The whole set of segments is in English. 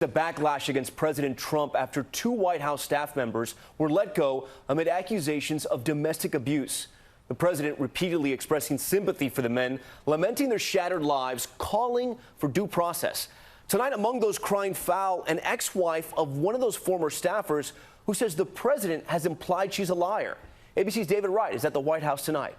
The backlash against President Trump after two White House staff members were let go amid accusations of domestic abuse. The president repeatedly expressing sympathy for the men, lamenting their shattered lives, calling for due process. Tonight, among those crying foul, an ex-wife of one of those former staffers who says the president has implied she's a liar. ABC's David Wright is at the White House tonight.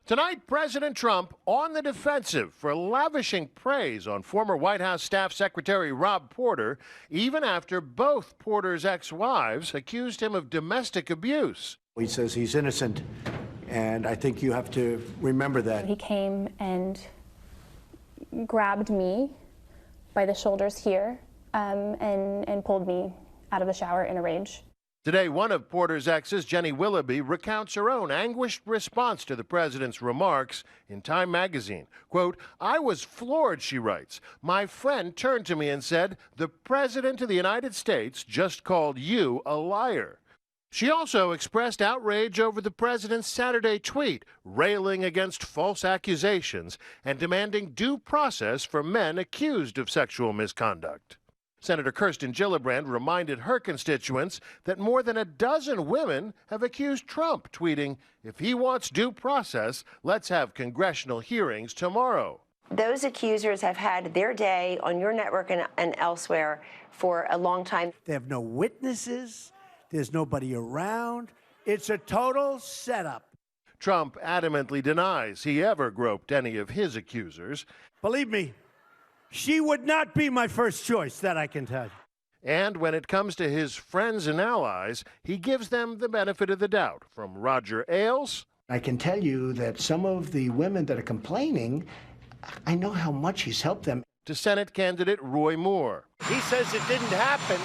Tonight, President Trump on the defensive for lavishing praise on former White House Staff Secretary Rob Porter, even after both Porter's ex-wives accused him of domestic abuse. He says he's innocent, and I think you have to remember that. He came and grabbed me by the shoulders here and pulled me out of the shower in a rage. Today, one of Porter's exes, Jennie Willougby, recounts her own anguished response to the president's remarks in Time magazine. Quote, "I was floored," she writes. "My friend turned to me and said, 'The President of the United States just called you a liar.'" She also expressed outrage over the president's Saturday tweet, railing against false accusations and demanding due process for men accused of sexual misconduct. Senator Kirsten Gillibrand reminded her constituents that more than a dozen women have accused Trump, tweeting, "If he wants due process, let's have congressional hearings tomorrow." Those accusers have had their day on your network and elsewhere for a long time. They have no witnesses. There's nobody around. It's a total setup. Trump adamantly denies he ever groped any of his accusers. Believe me, she would not be my first choice, that I can tell you. And when it comes to his friends and allies, he gives them the benefit of the doubt. From Roger Ailes. I can tell you that some of the women that are complaining, I know how much he's helped them. To Senate candidate Roy Moore. He says it didn't happen.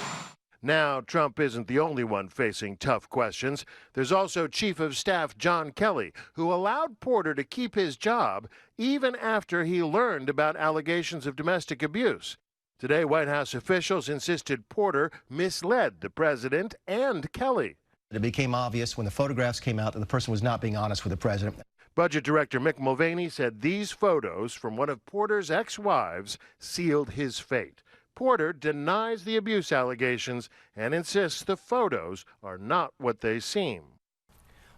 Now, Trump isn't the only one facing tough questions. There's also Chief of Staff John Kelly, who allowed Porter to keep his job even after he learned about allegations of domestic abuse. Today, White House officials insisted Porter misled the president and Kelly. It became obvious when the photographs came out that the person was not being honest with the president. Budget Director Mick Mulvaney said these photos from one of Porter's ex-wives sealed his fate. Porter denies the abuse allegations and insists the photos are not what they seem.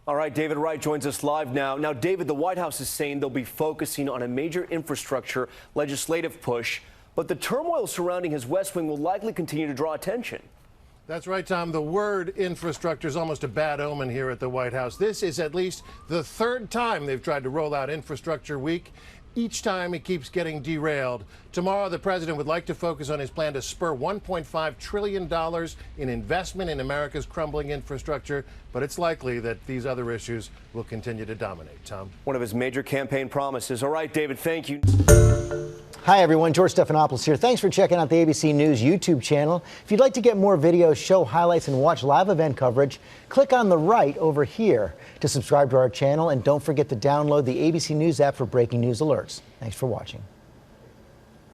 All right, David Wright joins us live now. Now, David, the White House is saying they'll be focusing on a major infrastructure legislative push, but the turmoil surrounding his West Wing will likely continue to draw attention. That's right, Tom. The word infrastructure is almost a bad omen here at the White House. This is at least the third time they've tried to roll out Infrastructure Week. Each time it keeps getting derailed. Tomorrow, the president would like to focus on his plan to spur $1.5 trillion in investment in America's crumbling infrastructure, but it's likely that these other issues will continue to dominate. Tom? One of his major campaign promises. All right, David, thank you. Hi, everyone. George Stephanopoulos here. Thanks for checking out the ABC News YouTube channel. If you'd like to get more videos, show highlights, and watch live event coverage, click on the right over here to subscribe to our channel. And don't forget to download the ABC News app for breaking news alerts. Thanks for watching.